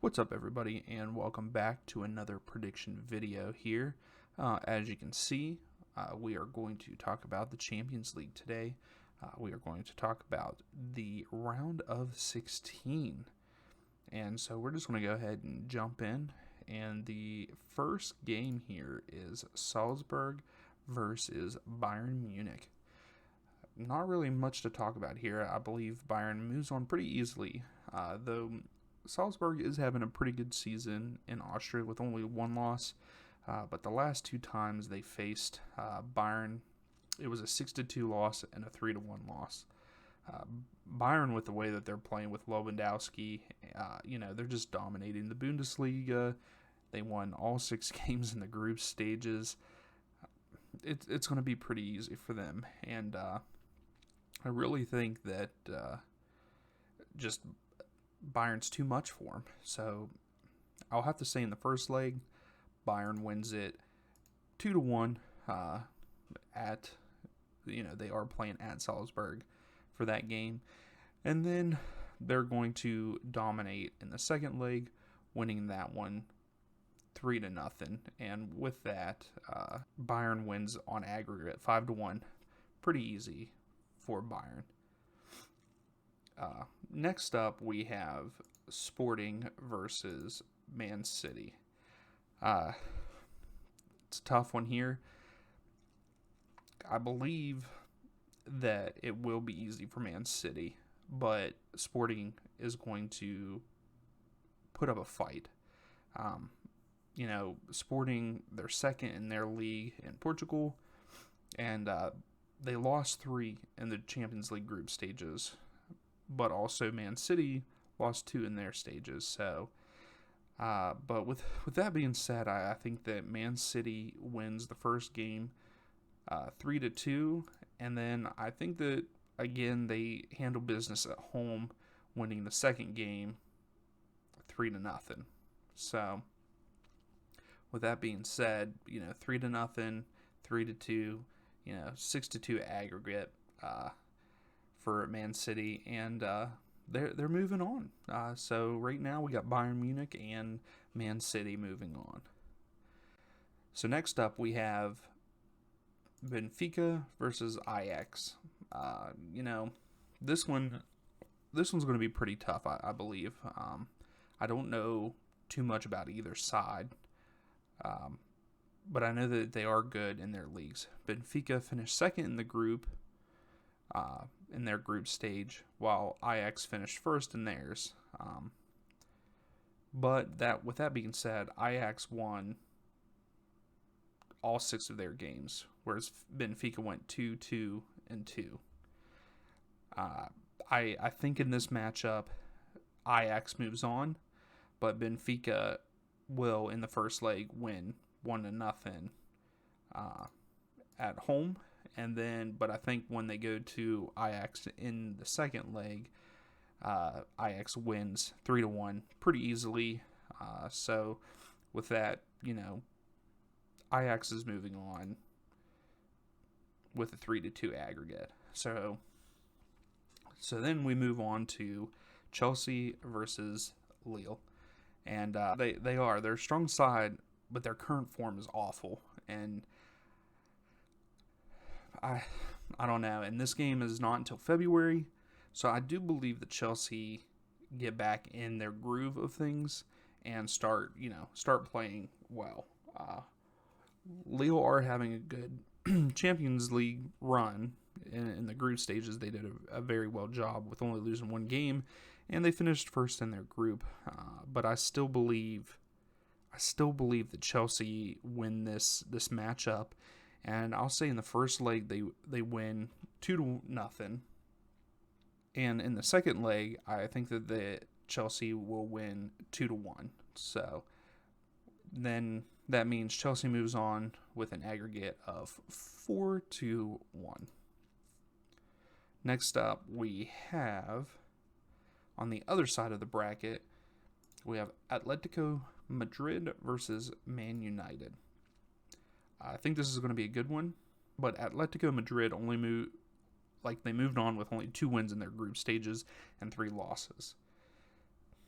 What's up, everybody, and welcome back to another prediction video here. As you can see, we are going to talk about the Champions League today. We are going to talk about the round of 16. And so we're just going to go ahead and jump in. And the first game here is Salzburg versus Bayern Munich. Not really much to talk about here. I believe Bayern moves on pretty easily, though Salzburg is having a pretty good season in Austria with only one loss, but the last two times they faced Bayern, it was a 6-2 loss and a 3-1 loss. Bayern, with the way that they're playing with Lewandowski, they're just dominating the Bundesliga. They won all 6 games in the group stages. It's going to be pretty easy for them, and I really think that just Bayern's too much for him. So I'll have to say in the first leg, Bayern wins it 2-1 they are playing at Salzburg for that game. And then they're going to dominate in the second leg, winning that one 3-0. And with that, Bayern wins on aggregate 5-1. Pretty easy for Bayern. Next up, we have Sporting versus Man City. It's a tough one here. I believe that it will be easy for Man City, but Sporting is going to put up a fight. Sporting, they're second in their league in Portugal, and they lost 3 in the Champions League group stages. But also Man City lost 2 in their stages. So, but with that being said, I think that Man City wins the first game 3-2, and then I think that again they handle business at home, winning the second game 3-0. So, with that being said, 3-0, 3-2, 6-2 aggregate. For Man City, and they're moving on. So right now we got Bayern Munich and Man City moving on. So next up we have Benfica versus Ajax. This one's going to be pretty tough, I believe. I don't know too much about either side, but I know that they are good in their leagues. Benfica finished second in the group. In their group stage, while Ajax finished first in theirs. But with that being said, Ajax won all 6 of their games, whereas Benfica went 2-2-2. I think in this matchup, Ajax moves on, but Benfica will in the first leg win 1-0 at home. But I think when they go to Ajax in the second leg, Ajax wins 3-1 pretty easily. So with that, Ajax is moving on with a 3-2 aggregate. So then we move on to Chelsea versus Leel, and they're a strong side, but their current form is awful. And I don't know, and this game is not until February, so I do believe that Chelsea get back in their groove of things and start playing well. Leel are having a good Champions League run in the group stages. They did a very well job with only losing 1 game, and they finished first in their group. But I still believe that Chelsea win this matchup. And I'll say in the first leg, they win 2-0. And in the second leg, I think that Chelsea will win 2-1. So then that means Chelsea moves on with an aggregate of 4-1. Next up, we have, on the other side of the bracket, we have Atletico Madrid versus Man United. I think this is going to be a good one, but Atletico Madrid moved on with only 2 wins in their group stages and 3 losses.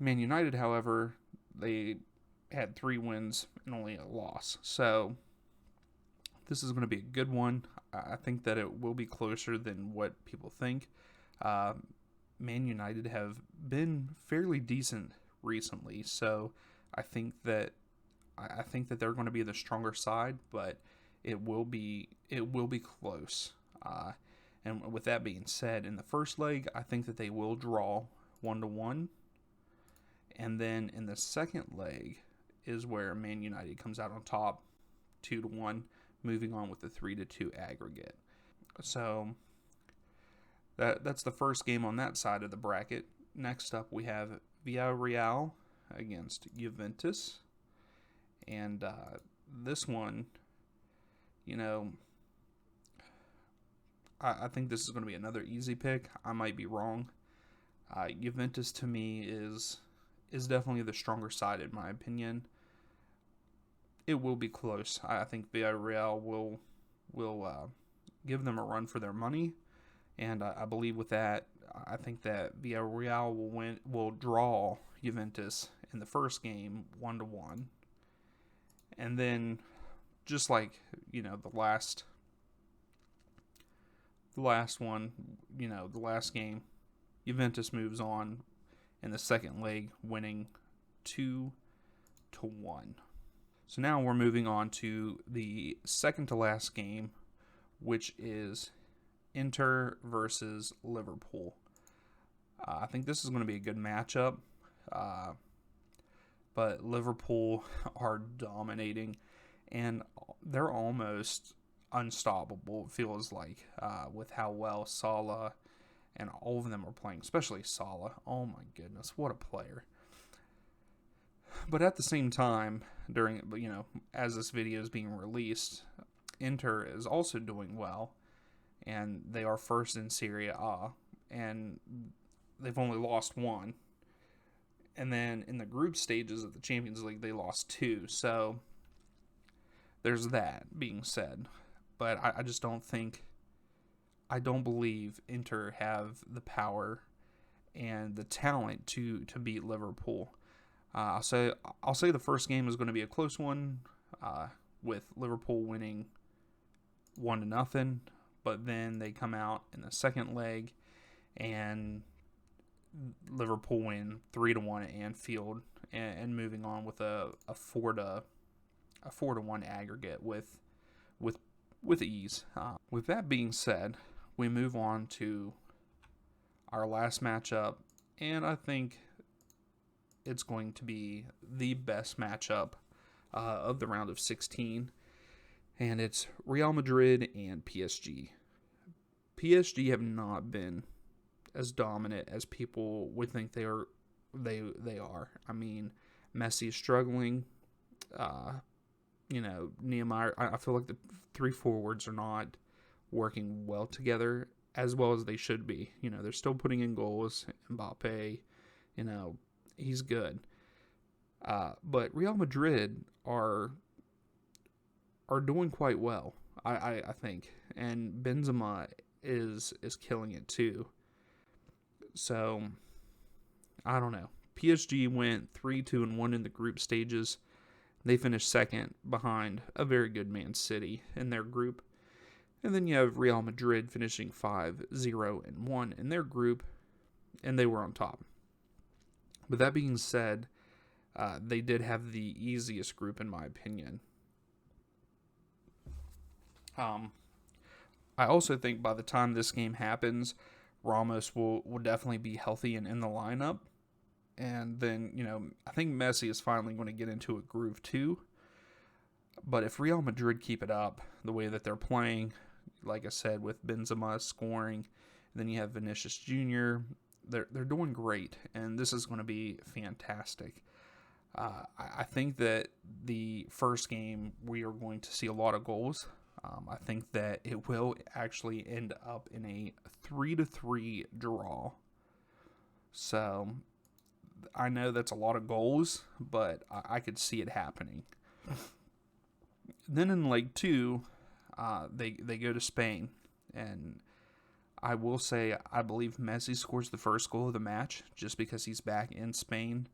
Man United, however, they had 3 wins and only a loss. So this is going to be a good one. I think that it will be closer than what people think. Man United have been fairly decent recently, so I think that they're going to be the stronger side, but it will be close. And with that being said, in the first leg, I think that they will draw 1-1, and then in the second leg is where Man United comes out on top, 2-1, moving on with the 3-2 aggregate. So that's the first game on that side of the bracket. Next up, we have Villarreal against Juventus. And this one, I think this is going to be another easy pick. I might be wrong. Juventus, to me, is definitely the stronger side, in my opinion. It will be close. I think Villarreal will give them a run for their money. And I believe with that, I think that Villarreal will draw Juventus in the first game 1-1. And then, just like, the last one, the last game, Juventus moves on in the second leg, winning 2-1. So now we're moving on to the second to last game, which is Inter versus Liverpool. I think this is going to be a good matchup, but Liverpool are dominating, and they're almost unstoppable, it feels like, with how well Salah and all of them are playing, especially Salah. Oh my goodness, what a player. But at the same time, as this video is being released, Inter is also doing well, and they are first in Serie A, and they've only lost 1. And then in the group stages of the Champions League, they lost 2. So there's that being said. But I just don't believe Inter have the power and the talent to beat Liverpool. I'll say the first game is going to be a close one, with Liverpool winning 1-0. But then they come out in the second leg, and Liverpool win 3-1 at Anfield, and moving on with a 4-1 aggregate with ease. With that being said, we move on to our last matchup, and I think it's going to be the best matchup of the round of 16, and it's Real Madrid and PSG. PSG have not been as dominant as people would think they are. I mean, Messi is struggling. Nehemiah, I feel like the 3 forwards are not working well together as well as they should be. They're still putting in goals. Mbappe, he's good. But Real Madrid are doing quite well, I think. And Benzema is killing it too. So, I don't know. PSG went 3-2-1 in the group stages. They finished second behind a very good Man City in their group. And then you have Real Madrid finishing 5-0-1 in their group, and they were on top. But that being said, they did have the easiest group, in my opinion. I also think by the time this game happens, Ramos will definitely be healthy and in the lineup. And then, I think Messi is finally going to get into a groove too. But if Real Madrid keep it up the way that they're playing, like I said, with Benzema scoring, and then you have Vinicius Jr., they're doing great, and this is going to be fantastic. I think that the first game we are going to see a lot of goals. I think that it will actually end up in a 3-3 draw. So I know that's a lot of goals, but I could see it happening. Then in leg 2, they go to Spain, and I will say I believe Messi scores the first goal of the match just because he's back in Spain.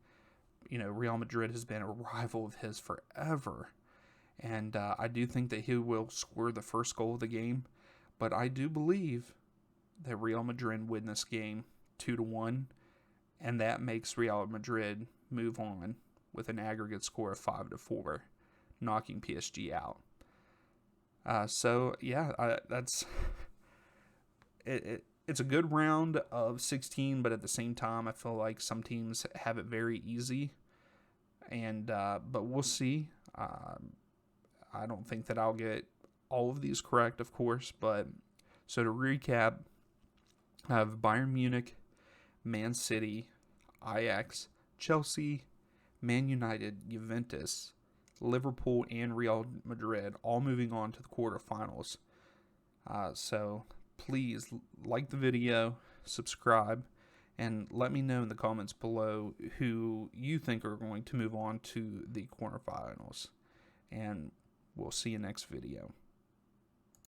Real Madrid has been a rival of his forever. And I do think that he will score the first goal of the game. But I do believe that Real Madrid win this game 2-1. And that makes Real Madrid move on with an aggregate score of 5-4, knocking PSG out. That's it. It's a good round of 16, but at the same time, I feel like some teams have it very easy. And but we'll see. I don't think that I'll get all of these correct, of course. But so to recap, I have Bayern Munich, Man City, Ajax, Chelsea, Man United, Juventus, Liverpool, and Real Madrid all moving on to the quarterfinals. So please like the video, subscribe, and let me know in the comments below who you think are going to move on to the quarterfinals. And we'll see you next video.